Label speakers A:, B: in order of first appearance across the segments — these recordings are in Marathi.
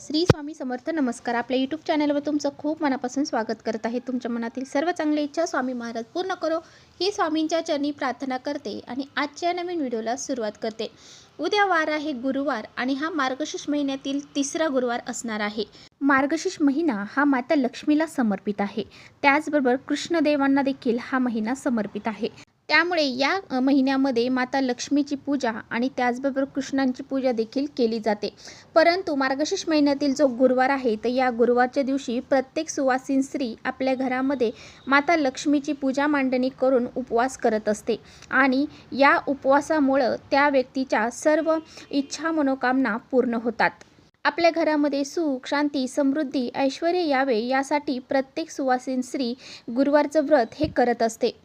A: श्री स्वामी समर्थ नमस्कार. आपल्या यूट्यूब चॅनलवर तुमचं खूप मनापासून स्वागत करत आहे. तुमच्या मनातील सर्व चांगली इच्छा स्वामी महाराज पूर्ण करो ही स्वामींच्या चरणी प्रार्थना करते आणि आजच्या नवीन व्हिडिओला सुरुवात करते. उद्या वार आहे गुरुवार आणि हा मार्गशीर्ष महिन्यातील तिसरा गुरुवार असणार आहे. मार्गशीर्ष महिना हा माता लक्ष्मीला समर्पित आहे. त्याचबरोबर कृष्णदेवांना देखील हा महिना समर्पित आहे. त्यामुळे या महिन्यामध्ये माता लक्ष्मीची पूजा आणि त्याचबरोबर कृष्णांची पूजा देखील केली जाते. परंतु मार्गशीर्ष महिन्यातील जो गुरुवार आहे तर या गुरुवारच्या दिवशी प्रत्येक सुवासिन स्त्री आपल्या घरामध्ये माता लक्ष्मीची पूजा मांडणी करून उपवास करत असते आणि या उपवासामुळं त्या व्यक्तीच्या सर्व इच्छा मनोकामना पूर्ण होतात. आपल्या घरामध्ये सुख, शांती, समृद्धी, ऐश्वर्य यावे यासाठी प्रत्येक सुवासिन स्त्री गुरुवारचं व्रत हे करत असते.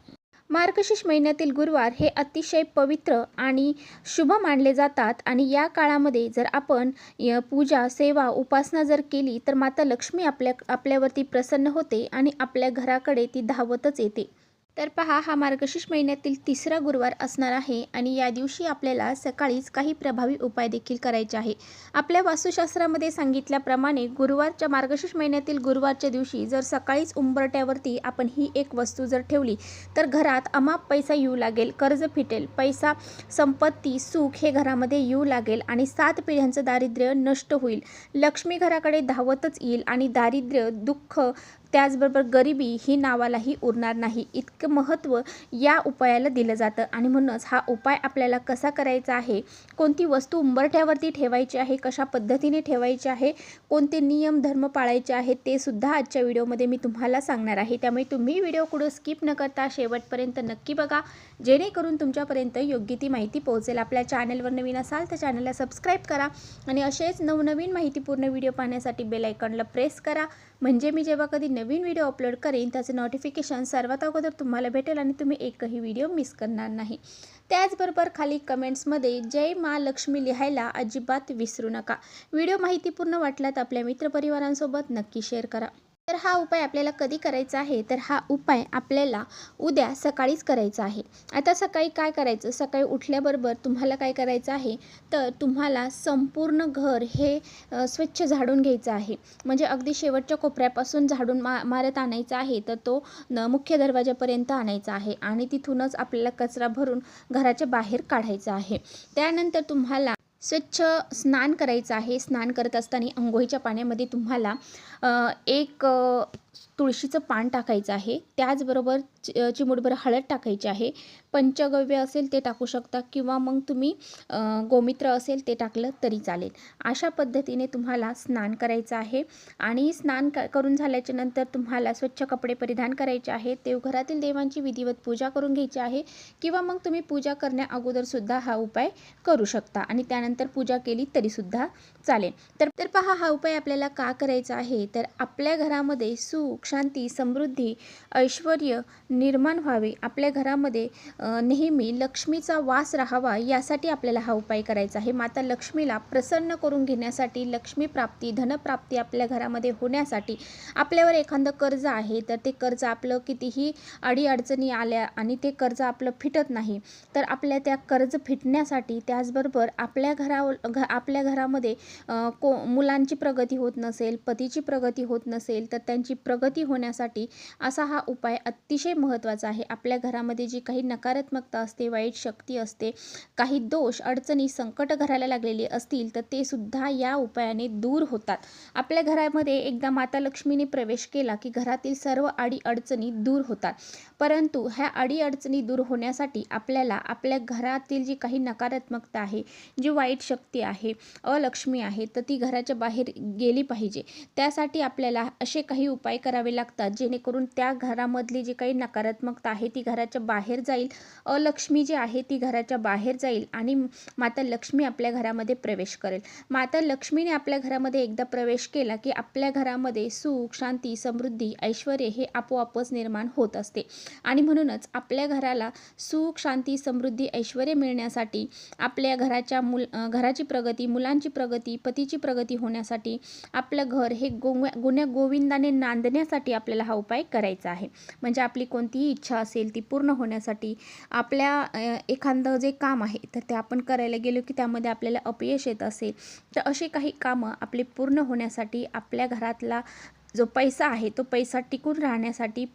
A: मार्गशीर्ष महिन्यातील गुरुवार हे अतिशय पवित्र आणि शुभ मानले जातात आणि या काळामध्ये जर आपण पूजा, सेवा, उपासना जर केली तर माता लक्ष्मी आपल्यावरती प्रसन्न होते आणि आपल्या घराकडे ती धावतच येते. तर पहा, हा मार्गशीर्ष महिन्यातील तिसरा गुरुवार असणार आहे आणि या दिवशी आपल्याला सकाळीच काही प्रभावी उपाय देखील करायचे आहे. आपल्या वास्तुशास्त्रामध्ये सांगितल्याप्रमाणे गुरुवारच्या मार्गशीर्ष महिन्यातील गुरुवारच्या दिवशी जर सकाळीच उंबरट्यावरती आपण ही एक वस्तू जर ठेवली तर घरात अमाप पैसा येऊ लागेल, कर्ज फिटेल, पैसा, संपत्ती, सुख हे घरामध्ये येऊ लागेल आणि 7 पिढ्यांचं दारिद्र्य नष्ट होईल. लक्ष्मी घराकडे धावतच येईल आणि दारिद्र्य, दुःख, त्याचबरोबर गरिबी ही नावालाही उरणार नाही. इतकं महत्त्व या उपायाला दिलं जातं आणि म्हणूनच हा उपाय आपल्याला कसा करायचा आहे, कोणती वस्तू उंबरठ्यावरती ठेवायची आहे, कशा पद्धतीने ठेवायची आहे, कोणते नियम धर्म पाळायचे आहेत ते सुद्धा आजच्या व्हिडिओमध्ये मी तुम्हाला सांगणार आहे. त्यामुळे तुम्ही व्हिडिओ कुठं स्किप न करता शेवटपर्यंत नक्की बघा, जेणेकरून तुमच्यापर्यंत योग्य ती माहिती पोहोचेल. आपल्या चॅनलवर नवीन असाल तर चॅनलला सबस्क्राईब करा आणि असेच नवनवीन माहितीपूर्ण व्हिडिओ पाहण्यासाठी बेल आयकॉनला प्रेस करा, म्हणजे मी जेव्हा कधी नवीन व्हिडिओ अपलोड करेन त्याचे नोटिफिकेशन सर्वात अगोदर तुम्हाला भेटेल आणि तुम्ही एकही व्हिडिओ मिस करणार नाही. त्याचबरोबर खाली कमेंट्समध्ये जय मा लक्ष्मी लिहायला अजिबात विसरू नका. व्हिडिओ माहितीपूर्ण वाटला तर आपल्या मित्रपरिवारांसोबत नक्की शेअर करा. तर हा उपाय आपल्याला कधी करायचा आहे, तर हा उपाय आपल्याला उद्या सकाळीच करायचा आहे. आता सकाळी काय करायचं, सकाळी उठल्याबरोबर तुम्हाला काय करायचं आहे, तर तुम्हाला संपूर्ण घर हे स्वच्छ झाडून घ्यायचं आहे. म्हणजे अगदी शेवटच्या कोपऱ्यापासून झाडून मारत आणायचा आहे, तर तो मुख्य दरवाजापर्यंत आणायचा आहे आणि तिथूनच आपल्याला कचरा भरून घराच्या बाहेर काढायचा आहे. त्यानंतर तुम्हाला स्वच्छ स्नान करायचं आहे. स्नान करत असताना अंघोळीच्या पाण्यामध्ये तुम्हाला एक तुळशीचं पान टाकायचं आहे. त्याचबरोबर चिमूटभर हळद टाकायची आहे. पंचगव्य असेल ते टाकू शकता किंवा मग तुम्ही गोमित्र असेल ते टाकलं तरी चालेल. अशा पद्धतीने तुम्हाला स्नान करायचं आहे आणि स्नान करून झाल्याच्या नंतर तुम्हाला स्वच्छ कपडे परिधान करायचे आहेत. देवघरातील देवांची विधिवत पूजा करून घ्यायची आहे किंवा मग तुम्ही पूजा करण्या अगोदरसुद्धा हा उपाय करू शकता आणि त्यानंतर पूजा केली तरीसुद्धा चालेल. तर पहा, हा उपाय आपल्याला का करायचा आहे, तर आपल्या घरामध्ये सुख, शांती, समृद्धी, ऐश्वर्य निर्माण व्हावे, आपल्या घरामध्ये नेहमी लक्ष्मीचा वास राहावा यासाठी आपल्याला हा उपाय करायचा आहे. माता लक्ष्मीला प्रसन्न करून घेण्यासाठी, लक्ष्मी प्राप्ती, धनप्राप्ती आपल्या घरामध्ये होण्यासाठी, आपल्यावर एखादं कर्ज आहे तर ते कर्ज आपलं कितीही अडीअडचणी आल्या आणि ते कर्ज आपलं फिटत नाही, तर आपल्या त्या कर्ज फिटण्यासाठी, त्याचबरोबर आपल्या घरामध्ये मुलांची प्रगती होत नसेल, पतीची प्रगती होत नसेल, तर त्यांची प्रगती होण्यासाठी असा हा उपाय अतिशय महत्त्वाचा आहे. आपल्या घरामध्ये जी काही नकारात्मकता असते, वाईट शक्ती असते, काही दोष, अडचणी, संकट घराला लागलेली असतील तर ते सुद्धा या उपायाने दूर होतात. आपल्या घरामध्ये एकदा माता लक्ष्मीने प्रवेश केला की घरातील सर्व अडीअडचणी दूर होतात. परंतु ह्या अडीअडचणी दूर होण्यासाठी आपल्याला आपल्या घरातील जी काही नकारात्मकता आहे, जी वाईट शक्ती आहे, अलक्ष्मी आहे, तर ती घराच्या बाहेर गेली पाहिजे. त्यासाठी आपल्याला असे काही उपाय करावे लागतात जेणेकरून त्या घरामधली जी काही नकारात्मकता आहे ती घराच्या बाहेर जाईल, अलक्ष्मी जी आहे ती घराच्या बाहेर जाईल आणि माता लक्ष्मी आपल्या घरामध्ये प्रवेश करेल. माता लक्ष्मीने आपल्या घरामध्ये एकदा प्रवेश केला की आपल्या घरामध्ये सुख, शांती, समृद्धी, ऐश्वर्य हे आपोआपच निर्माण होत असते आणि म्हणूनच आपल्या घराला सुख, शांती, समृद्धी, ऐश्वर्य मिळण्यासाठी, आपल्या घराची प्रगती, मुलांची प्रगती, पतीची प्रगती होण्यासाठी आपलं घर हे गुण्या गोविंदाने नांदले साधण्यासाठी आपल्याला हा उपाय करायचा आहे. म्हणजे आपली कोणतीही इच्छा असेल ती पूर्ण होण्यासाठी, आपल्या एखादं जे काम आहे तर ते आपण करायला गेलो की त्यामध्ये आपल्याला अपयश येत असेल, तर असे काही कामं आपले पूर्ण होण्यासाठी, आपल्या घरातला जो पैसा आहे तो पैसा टिकून राहण्यासाठी,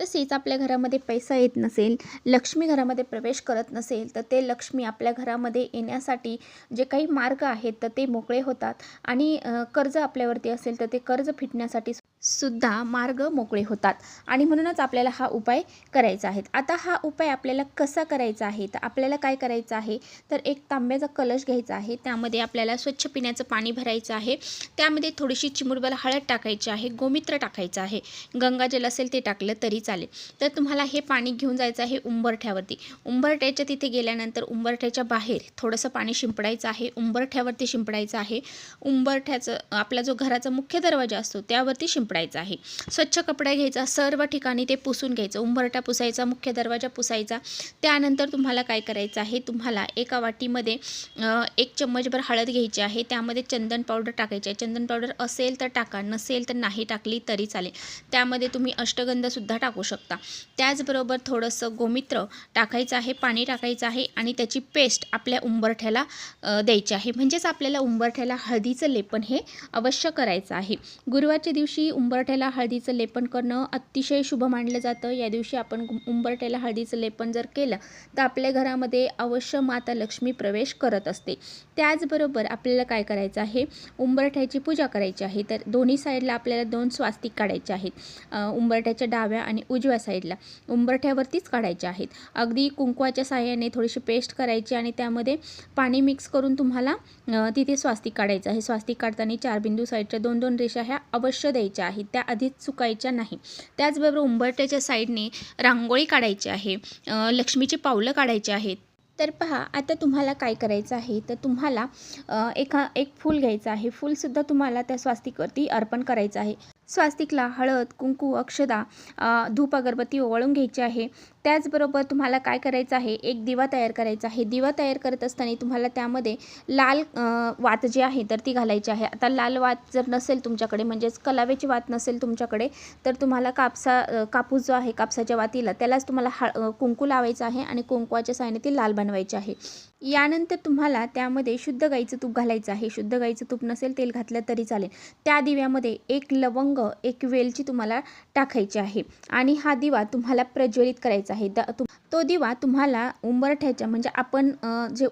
A: तसेच आपल्या घरामध्ये पैसा येत नसेल, लक्ष्मी घरामध्ये प्रवेश करत नसेल, तर ते लक्ष्मी आपल्या घरामध्ये येण्यासाठी जे काही मार्ग आहेत तर ते मोकळे होतात आणि कर्ज आपल्यावरती असेल तर ते कर्ज फिटण्यासाठी सुद्धा मार्ग मोकळे होतात. आणि म्हणूनच आपल्याला हा उपाय करायचा आहे. आता हा उपाय आपल्याला कसा करायचा आहे, तर आपल्याला काय करायचं आहे, तर एक तांब्याचा कलश घ्यायचा आहे. त्यामध्ये आपल्याला स्वच्छ पिण्याचं पाणी भरायचं आहे. त्यामध्ये थोडीशी चिमूटभर हळद टाकायची आहे, गोमित्र टाकायचं आहे, गंगाजल असेल ते टाकलं तरी चालेल. तर तुम्हाला हे पाणी घेऊन जायचं आहे उंबरठ्यावरती. उंबरठ्याच्या तिथे गेल्यानंतर उंबरठ्याच्या बाहेर थोडंसं पाणी शिंपडायचं आहे, उंबरठ्यावरती शिंपडायचं आहे. उंबरठ्याचं आपला जो घराचा मुख्य दरवाजा असतो त्यावरती शिंपडायचा आहे. स्वच्छ कपडा घ्यायचा, सर्व ठिकाणी ते पुसून घ्यायचं. उंबरठा पुसायचा, मुख्य दरवाजा पुसायचा. त्यानंतर तुम्हाला काय करायचं आहे, तुम्हाला एका वाटीमध्ये 1 चम्मचभर हळद घ्यायची आहे. त्यामध्ये चंदन पावडर टाकायची आहे. चंदन पावडर असेल तर टाका, नसेल तर नाही टाकली तरी चालेल. त्यामध्ये तुम्ही अष्टगंधसुद्धा टाकू शकता. त्याचबरोबर थोडंसं गोमित्र टाकायचं आहे, पाणी टाकायचं आहे आणि त्याची पेस्ट आपल्या उंबरठ्याला द्यायची आहे. म्हणजेच आपल्याला उंबरठ्याला हळदीचं लेपन हे अवश्य करायचं आहे. गुरुवारच्या दिवशी उंबरठ्याला हळदीचं लेपन करणं अतिशय शुभ मानलं जातं. या दिवशी आपण उंबरठ्याला हळदीचं लेपन जर केलं तर आपल्या घरामध्ये अवश्य माता लक्ष्मी प्रवेश करत असते. त्याचबरोबर आपल्याला काय करायचं आहे, उंबरठ्याची पूजा करायची आहे. तर दोन्ही साईडला आपल्याला 2 स्वास्तिक काढायचे आहेत. उंबरठ्याच्या डाव्या आणि उजव्या साईडला उंबरठ्यावरतीच काढायचे आहेत. अगदी कुंकवाच्या साहाय्याने थोडीशी पेस्ट करायची आणि त्यामध्ये पाणी मिक्स करून तुम्हाला तिथे स्वास्तिक काढायचं आहे. स्वास्तिक काढताना 4 बिंदू साईडच्या 2-2 रेषा ह्या अवश्य द्यायच्या आहेत, त्या आधीच चुकायच्या नाही. त्याचबरोबर उंबरठ्याच्या साईडने रांगोळी काढायची आहे, लक्ष्मीची पावलं काढायची आहेत. तर पहा, आता तुम्हाला काय करायचं आहे, तर तुम्हाला एक फूल घ्यायचं आहे. फूलसुद्धा तुम्हाला त्या स्वास्तिकवरती अर्पण करायचं आहे. स्वास्तिकला हळद, कुंकू, अक्षदा, धूप, अगरबत्ती ओवाळून घ्यायची आहे. त्याचबरोबर तुम्हाला काय करायचं आहे, एक दिवा तयार करायचा आहे. दिवा तयार करत असताना तुम्हाला त्यामध्ये लाल वात जी आहे तर ती घालायची आहे. आता लाल वात जर नसेल तुमच्याकडे, म्हणजेच कलावेची वात नसेल तुमच्याकडे, तर तुम्हाला कापूस जो आहे, कापसाच्या वातीला त्यालाच तुम्हाला कुंकू लावायचं आहे आणि कुंकवाच्या साहाय्याने ती लाल बनवायची आहे. यानंतर तुम्हाला त्यामध्ये शुद्ध गाईचं तूप घालायचं आहे. शुद्ध गाईचं तूप नसेल, तेल घातलं तरी चालेल. त्या दिव्यामध्ये 1 लवंग, 1 वेलची तुम्हाला टाकायची आहे आणि हा दिवा तुम्हाला प्रज्वलित करायचा आहे. तो दिवा तुम्हाला उंबरठ्याच्या, म्हणजे आपण जे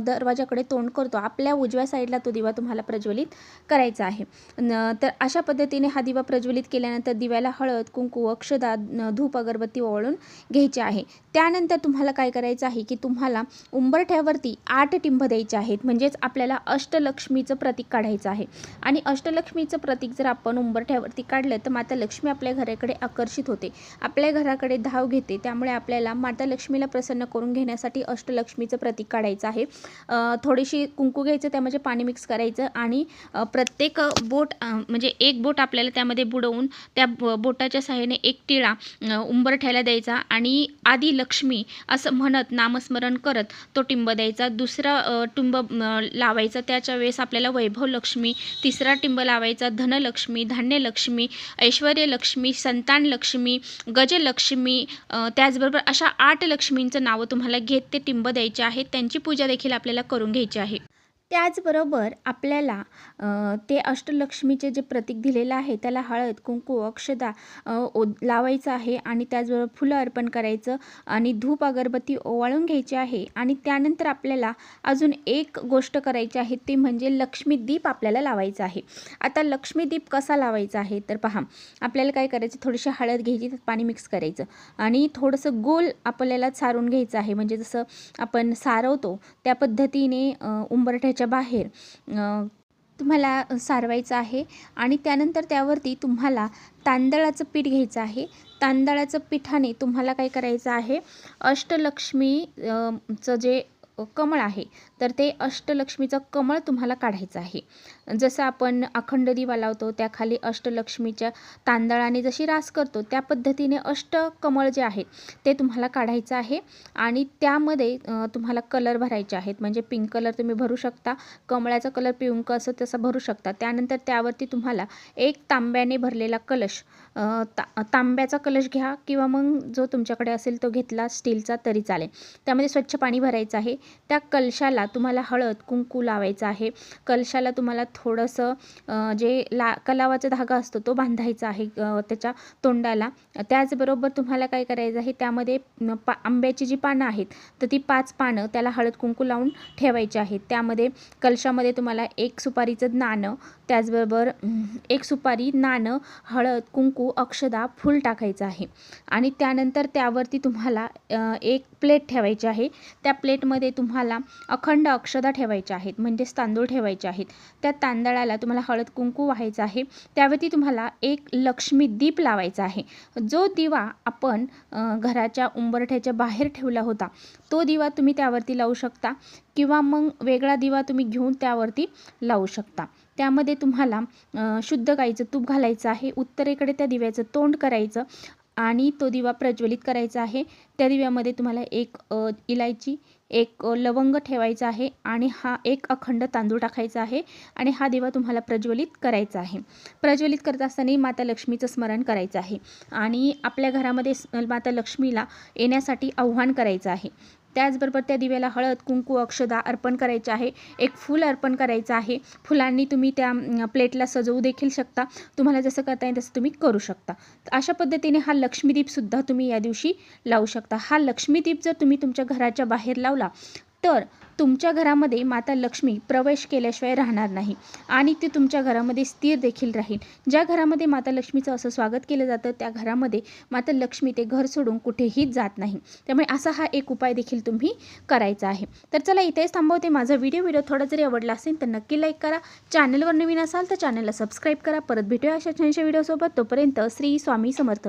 A: दरवाजाकडे तोंड करतो, आपल्या उजव्या साईडला तो दिवा तुम्हाला प्रज्वलित करायचा आहे. तर अशा पद्धतीने हा दिवा प्रज्वलित केल्यानंतर दिव्याला हळद, कुंकू, अक्षदा, धूप, अगरबत्ती ओवाळून घ्यायची आहे. त्यानंतर तुम्हाला काय करायचं आहे, की तुम्हाला उंबरठ्यावरती 8 टिंब द्यायचे आहेत. म्हणजेच आपल्याला अष्टलक्ष्मीचं प्रतीक काढायचं आहे आणि अष्टलक्ष्मीचं प्रतीक जर आपण उंबरठ्यावरती काढलं तर माता लक्ष्मी आपल्या घराकडे आकर्षित होते, आपल्या घराकडे धाव घेते. त्यामुळे आपल्याला माता लक्ष्मीला प्रसन्न करून घेण्यासाठी अष्टलक्ष्मीचं प्रतीक काढायचं आहे. थोडीशी कुंकू घ्यायचं, त्यामध्ये पाणी मिक्स करायचं आणि प्रत्येक बोट, म्हणजे एक बोट आपल्याला त्यामध्ये बुडवून त्या बोटाच्या सहाय्याने एक टिळा उंबरठ्याला द्यायचा आणि आदि लक्ष्मी असं म्हणत नामस्मरण करत तो टिंब द्यायचा. दुसरा टिंब लावायचा, त्याच्या वेळेस आपल्याला वैभव लक्ष्मी, तिसरा टिंब लावायचा धनलक्ष्मी, धान्यलक्ष्मी, ऐश्वर्यलक्ष्मी, संतान लक्ष्मी, गजलक्ष्मी, त्याचबरोबर अशा 8 लक्ष्मींचं नावं तुम्हाला घेत ते टिंब द्यायचे आहेत. त्यांची पूजा देखील आपल्याला करून घ्यायची आहे. त्याचबरोबर आपल्याला ते अष्टलक्ष्मीचे जे प्रतीक दिलेलं आहे त्याला हळद, कुंकू, अक्षदा लावायचं आहे आणि त्याचबरोबर फुलं अर्पण करायचं आणि धूप, अगरबत्ती ओवाळून घ्यायची आहे. आणि त्यानंतर आपल्याला अजून एक गोष्ट करायची आहे, ती म्हणजे लक्ष्मी दीप आपल्याला लावायचा आहे. आता लक्ष्मी दीप कसा लावायचा आहे, तर पहा, आपल्याला काय करायचं, थोडीशी हळद घ्यायची, त्यात पाणी मिक्स करायचं आणि थोडंसं गोल आपल्याला सारून घ्यायचं आहे. म्हणजे जसं आपण सारवतो त्या पद्धतीने उंबरठ्याच्या बाहेर तुम्हाला सारवायचं आहे. आणि त्यानंतर त्यावरती तुम्हाला तांदळाचं पीठ घ्यायचं आहे. तांदळाचं पिठाने तुम्हाला काय करायचं आहे, अष्टलक्ष्मी चं जे कमळ आहे तर ते अष्टलक्ष्मीचं कमळ तुम्हाला काढायचं आहे. जसं आपण अखंड दिवा लावतो त्याखाली अष्टलक्ष्मीच्या तांदळाने जशी रास करतो त्या पद्धतीने अष्टकमळ जे आहेत ते तुम्हाला काढायचं आहे. आणि त्यामध्ये तुम्हाला कलर भरायचे आहेत. म्हणजे पिंक कलर तुम्ही भरू शकता, कमळाचा कलर पिंक असं तसं भरू शकता. त्यानंतर त्यावरती तुम्हाला एक तांब्याने भरलेला कलश, तांब्याचा कलश घ्या किंवा मग जो तुमच्याकडे असेल तो घेतला स्टीलचा तरी चालेल. त्यामध्ये स्वच्छ पाणी भरायचं आहे. त्या कलशाला तुम्हाला हळद कुंकू लावायचं आहे. कलशाला तुम्हाला थोडंसं जे कलावाचा धागा असतो तो बांधायचा आहे त्याच्या तोंडाला. त्याचबरोबर तुम्हाला काय करायचं आहे, त्यामध्ये आंब्याची जी पानं आहेत तर ती 5 पानं त्याला हळद कुंकू लावून ठेवायची आहेत. त्यामध्ये कलशामध्ये तुम्हाला 1 सुपारीचं नाणं, त्याचबरोबर 1 सुपारी, नाणं, हळद कुंकू, अक्षदा, फूल टाकायचं आहे. आणि त्यानंतर त्यावरती तुम्हाला एक प्लेट ठेवायची आहे. त्या प्लेटमध्ये तुम्हाला अखंड अक्षदा ठेवायच्या आहेत, म्हणजेच तांदूळ ठेवायचे आहेत. त्या तांदळाला तुम्हाला हळद कुंकू व्हायचं आहे. त्यावरती तुम्हाला एक लक्ष्मी दीप लावायचा आहे. जो दिवा आपण घराच्या उंबरठ्याच्या बाहेर ठेवला होता तो दिवा तुम्ही त्यावरती लावू शकता किंवा मग वेगळा दिवा तुम्ही घेऊन त्यावरती लावू शकता. त्यामध्ये तुम्हाला शुद्ध गाईचं तूप घालायचं आहे. उत्तरेकडे त्या दिव्याचं तोंड करायचं आणि तो दिवा प्रज्वलित करायचा आहे. त्या दिव्यामध्ये तुम्हाला 1 इलायची, 1 लवंग ठेवायचा आहे आणि हा 1 अखंड तांदूळ टाकायचा आहे आणि हा दिवा तुम्हाला प्रज्वलित करायचा आहे. प्रज्वलित करत असताना माता लक्ष्मीचं स्मरण करायचं आहे आणि आपल्या घरामध्ये माता लक्ष्मीला येण्यासाठी आव्हान करायचं आहे. त्याचबरोबर त्या दिव्याला हळद कुंकू अक्षदा अर्पण करायचे आहे. 1 फूल अर्पण करायचं आहे. फुलांनी तुम्ही त्या प्लेटला सजवू देखील शकता. तुम्हाला जसं करता येईल तसं तुम्ही करू शकता. अशा पद्धतीने हा लक्ष्मीदीपसुद्धा तुम्ही या दिवशी लावू शकता. हा लक्ष्मीदीप जर तुम्ही तुमच्या घराच्या बाहेर लावला तर तुमच्या घरामध्ये माता लक्ष्मी प्रवेश केल्याशिवाय राहणार नाही आणि ती तुमच्या घरामध्ये स्थिर देखील राहील. ज्या घरामध्ये माता लक्ष्मीचं असं स्वागत केलं जातं त्या घरामध्ये माता लक्ष्मी ते घर सोडून कुठेही जात नाही. त्यामुळे असा हा एक उपाय देखील तुम्ही करायचा आहे. तर चला इथेच थांबवते. माझा व्हिडिओ थोडा जरी आवडला असेल तर नक्की लाईक करा. चॅनलवर नवीन असाल तर चॅनलला सबस्क्राईब करा. परत भेटूया अशा छानशा व्हिडिओसोबत. तोपर्यंत श्री स्वामी समर्थ.